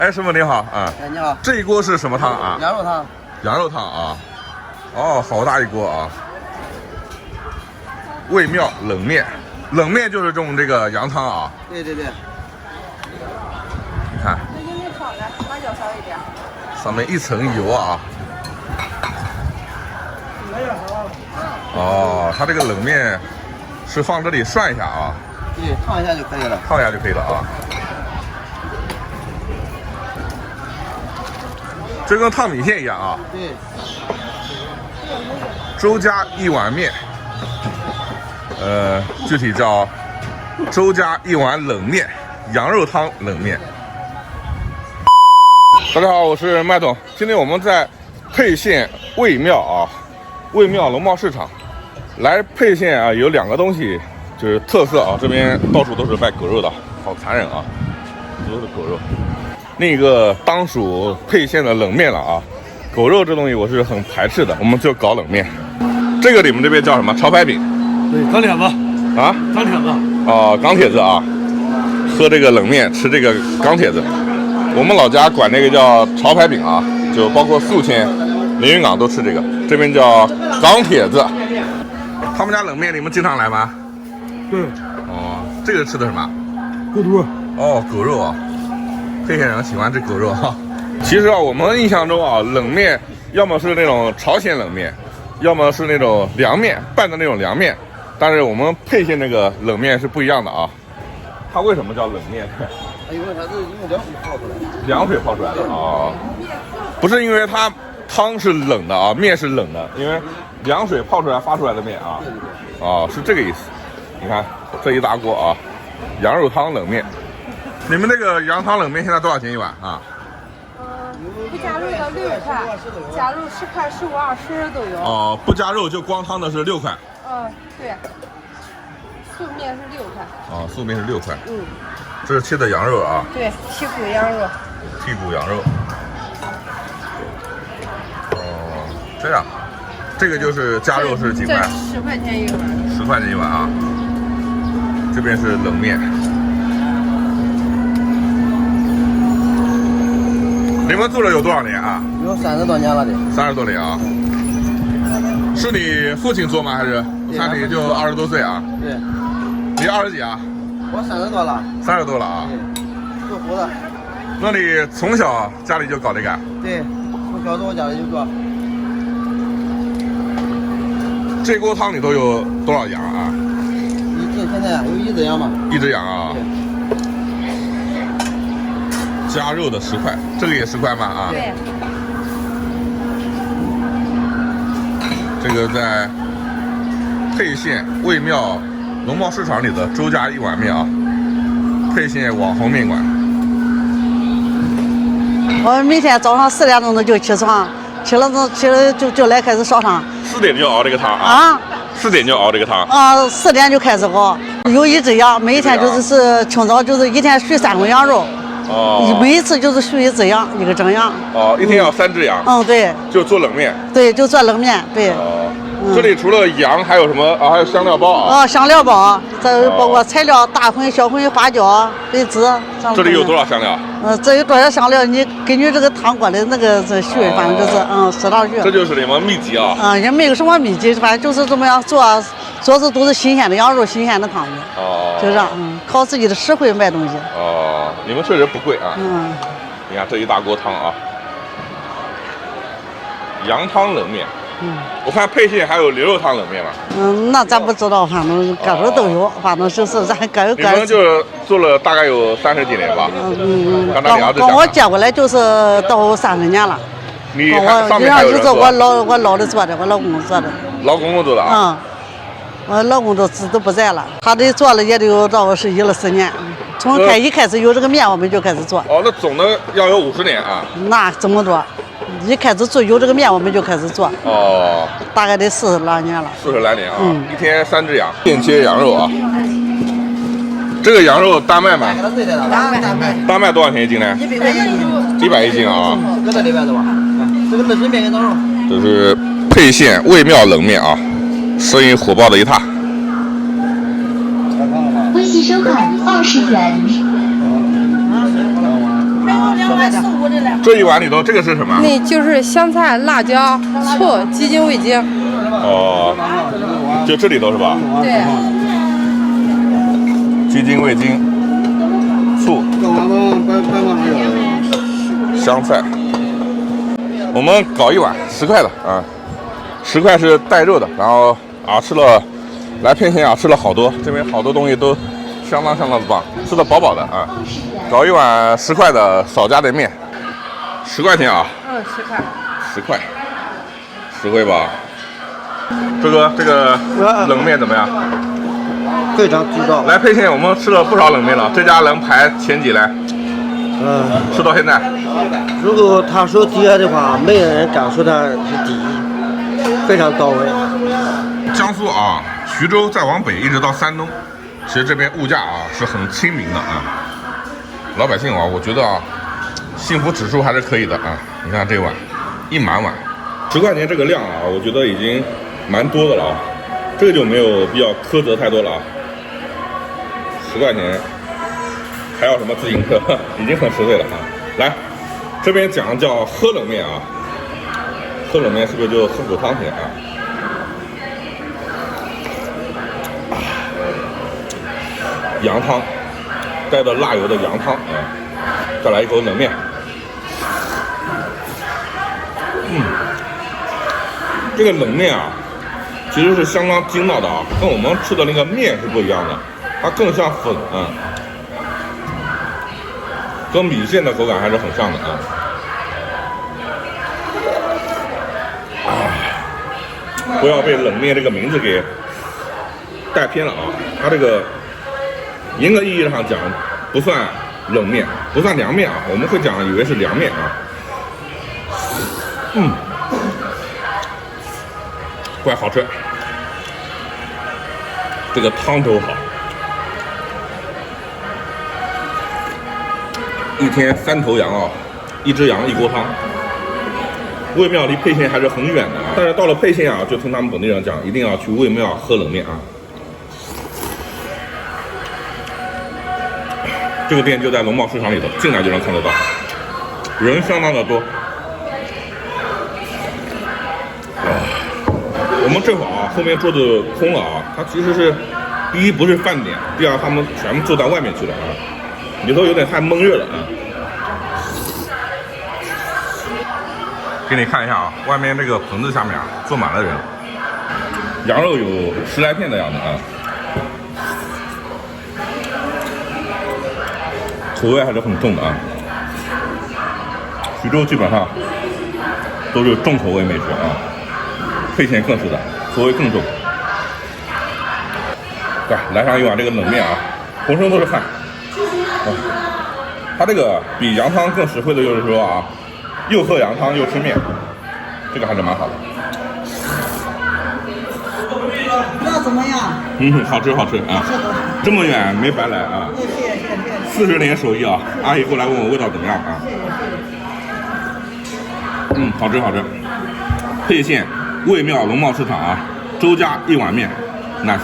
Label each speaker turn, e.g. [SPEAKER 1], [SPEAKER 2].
[SPEAKER 1] 哎，师傅您好啊！
[SPEAKER 2] 哎，你好。
[SPEAKER 1] 这一锅是什么汤啊？
[SPEAKER 2] 羊肉汤。
[SPEAKER 1] 羊肉汤啊！哦，好大一锅啊！味妙冷面，冷面就是用这个羊汤啊。
[SPEAKER 2] 对对对。
[SPEAKER 1] 你看。
[SPEAKER 3] 那应该好了，花椒少一点。
[SPEAKER 1] 上面一层油啊。哦，它这个冷面是放这里涮一下啊。
[SPEAKER 2] 对，烫一下就可以了。
[SPEAKER 1] 烫一下就可以了啊。这跟烫米线一样啊。
[SPEAKER 2] 对。
[SPEAKER 1] 周家一碗面，具体叫周家一碗冷面，羊肉汤冷面。大家好，我是麦总。今天我们在沛县卫庙啊，卫庙农贸市场。来沛县啊，有2个东西就是特色啊，这边到处都是卖狗肉的，好残忍啊，都是狗肉。另一个当属沛县的冷面了啊，狗肉这东西我是很排斥的，我们就搞冷面。这个你们这边叫什么？潮牌饼？
[SPEAKER 4] 对，钢铁子
[SPEAKER 1] 啊，
[SPEAKER 4] 钢铁子。
[SPEAKER 1] 哦，钢铁子啊，喝这个冷面，吃这个钢铁子。我们老家管这个叫潮牌饼啊，就包括宿迁、连云港都吃这个，这边叫钢铁子。他们家冷面你们经常来吗？
[SPEAKER 4] 对。
[SPEAKER 1] 哦，这个吃的什么？
[SPEAKER 4] 狗肚。
[SPEAKER 1] 哦，狗肉啊，沛县人喜欢吃狗肉哈。其实啊，我们印象中啊，冷面要么是那种朝鲜冷面，要么是那种凉面拌的那种凉面，但是我们沛县那个冷面是不一样的啊。它为什么叫冷面？
[SPEAKER 2] 因为它是用凉水泡出来的。
[SPEAKER 1] 凉水泡出来的啊，不是因为它汤是冷的啊，面是冷的，因为凉水泡出来发出来的面啊。啊，是这个意思。你看这一大锅啊，羊肉汤冷面。你们那个羊汤冷面现在多少钱一碗啊？
[SPEAKER 3] 不加肉的6块，加肉10块、15、20都有。
[SPEAKER 1] 哦，不加肉就光汤的是6块。
[SPEAKER 3] 对。素面是6块。
[SPEAKER 1] 哦，素面是6块。
[SPEAKER 3] 嗯。
[SPEAKER 1] 这是切的羊肉啊。
[SPEAKER 3] 对，剔骨羊肉。
[SPEAKER 1] 剔骨羊肉。哦，这样，这个就是加肉是几块
[SPEAKER 3] ？10块钱一碗。
[SPEAKER 1] 10块钱一碗啊。这边是冷面。你们做了有多少年啊？
[SPEAKER 2] 有30多年了得。
[SPEAKER 1] 30多年啊。是你父亲做吗？还是？我看你就20多岁啊。
[SPEAKER 2] 对。
[SPEAKER 1] 你20几啊？
[SPEAKER 2] 我30多了。
[SPEAKER 1] 30多了啊。
[SPEAKER 2] 对。做活的。
[SPEAKER 1] 那你从小家里就搞这个？
[SPEAKER 2] 对，从小在我家里就做。
[SPEAKER 1] 这锅汤里头有多少羊啊？
[SPEAKER 2] 现在有1只羊嘛。
[SPEAKER 1] 1只羊啊。加肉的10块，这个也10块吗？啊。
[SPEAKER 3] 对。
[SPEAKER 1] 这个在沛县卫庙农贸市场里的周家一碗面啊，沛县网红面馆。
[SPEAKER 5] 我每天早上4点钟就起床，起了就来开始烧汤。
[SPEAKER 1] 4点就熬这个汤啊？
[SPEAKER 5] 啊
[SPEAKER 1] ，4点就熬这个汤。
[SPEAKER 5] 啊，4点就开始熬。有1只羊，每天就是清早就是一天续3公羊肉。哦。每一次就是续1只羊，1个整羊。
[SPEAKER 1] 哦，一天要3只羊。
[SPEAKER 5] 嗯，对。
[SPEAKER 1] 就做冷面。
[SPEAKER 5] 对，就做冷面，对。
[SPEAKER 1] 哦。这里除了羊还有什么啊？还有香料包啊。
[SPEAKER 5] 香料包，这包括材料大荤、小荤、花椒、桂枝。
[SPEAKER 1] 这里有多少香料？
[SPEAKER 5] 这有多少香料？你根据这个汤锅的那个续，反正就是适当续。
[SPEAKER 1] 这就是你们秘籍啊。
[SPEAKER 5] 也没有什么秘籍，反正就是这么样做的都是新鲜的羊肉、新鲜的汤子。哦。就这样，靠自己的实惠卖东西。
[SPEAKER 1] 哦，你们确实不贵啊。你看这一大锅汤啊，羊汤冷面。我看沛县还有牛肉汤冷面吧。
[SPEAKER 5] 那咱不知道，反正各处都有，反正就是咱各有各。
[SPEAKER 1] 你们就做了大概有30几年吧？
[SPEAKER 5] 刚我接过来就是到30年了。
[SPEAKER 1] 你上面还有人做？
[SPEAKER 5] 我老的做的，我老公做的。
[SPEAKER 1] 老公公做的啊？
[SPEAKER 5] 我老公都不在了，他这做了也得有到11了4年。从一开始有这个面，我们就开始做。
[SPEAKER 1] 哦，那总的要有50年啊？
[SPEAKER 5] 那这么多。一开始做有这个面，我们就开始做。哦。大概得40来年了。40来年啊。
[SPEAKER 1] 一天3只羊，现切羊肉啊。这个羊肉单卖吗？单卖多少钱一斤呢
[SPEAKER 2] ？100块1斤。
[SPEAKER 1] 100一斤啊。
[SPEAKER 2] 搁这里边的吧。这个冷面跟羊肉。
[SPEAKER 1] 这是沛县卫庙冷面啊，生意火爆的一塌。
[SPEAKER 6] 微信收款20元。
[SPEAKER 1] 这一碗里头这个是什么？
[SPEAKER 3] 那就是香菜、辣椒、醋、鸡精、味精。
[SPEAKER 1] 哦，就这里头是吧？
[SPEAKER 3] 对。
[SPEAKER 1] 鸡精、味精、醋、香菜。我们搞一碗10块的啊，10块是带肉的。然后啊，吃了来沛县啊，吃了好多，这边好多东西都相当的棒，吃的饱饱的啊。搞一碗10块的少加点面，10块钱啊。
[SPEAKER 3] 10块。
[SPEAKER 1] 10块，实惠吧？这个冷面怎么样？
[SPEAKER 2] 非常地道。
[SPEAKER 1] 来沛县我们吃了不少冷面了，这家能排前几来。吃到现在。
[SPEAKER 2] 如果他说第二的话，没有人敢说他是第一，非常到位。
[SPEAKER 1] 江苏啊，徐州再往北一直到山东，其实这边物价啊是很亲民的啊。老百姓啊，我觉得啊，幸福指数还是可以的啊。你看这碗，一满碗，10块钱这个量啊，我觉得已经蛮多的了啊。这个就没有必要苛责太多了啊。10块钱，还要什么自行车，已经很实惠了啊。来，这边讲叫喝冷面啊，喝冷面是不是就喝口汤先啊？羊汤，带着辣油的羊汤啊，再来一口冷面。这个冷面啊，其实是相当筋道的啊，跟我们吃的那个面是不一样的，它更像粉啊，跟米线的口感还是很像的啊。不要被冷面这个名字给带偏了啊！它这个严格意义上讲不算冷面，不算凉面啊，我们会讲以为是凉面啊。怪好吃，这个汤头好，一天3头羊啊，1只羊1锅汤。卫庙离沛县还是很远的啊，但是到了沛县啊，就听他们本地人讲，一定要去卫庙喝冷面啊。这个店就在农贸市场里头，进来就能看得到，人相当的多。我们正好啊，后面桌子空了啊，它其实是第一不是饭点，第二他们全部坐到外面去了啊，里头有点太闷热了啊。给你看一下啊，外面这个棚子下面啊，坐满了人，羊肉有10来片的样子啊，口味还是很重的啊。徐州基本上都是重口味美食啊，沛县更是的，口味更重。来上一碗这个冷面啊，浑身都是汗。它这个比羊汤更实惠的就是说啊，又喝羊汤又吃面，这个还是蛮好的。
[SPEAKER 5] 那怎么样？
[SPEAKER 1] 好吃好吃啊！这么远没白来啊！40年手艺啊，阿姨过来问我味道怎么样啊？好吃好吃。沛县卫庙农贸市场啊，周家一碗面 ，nice。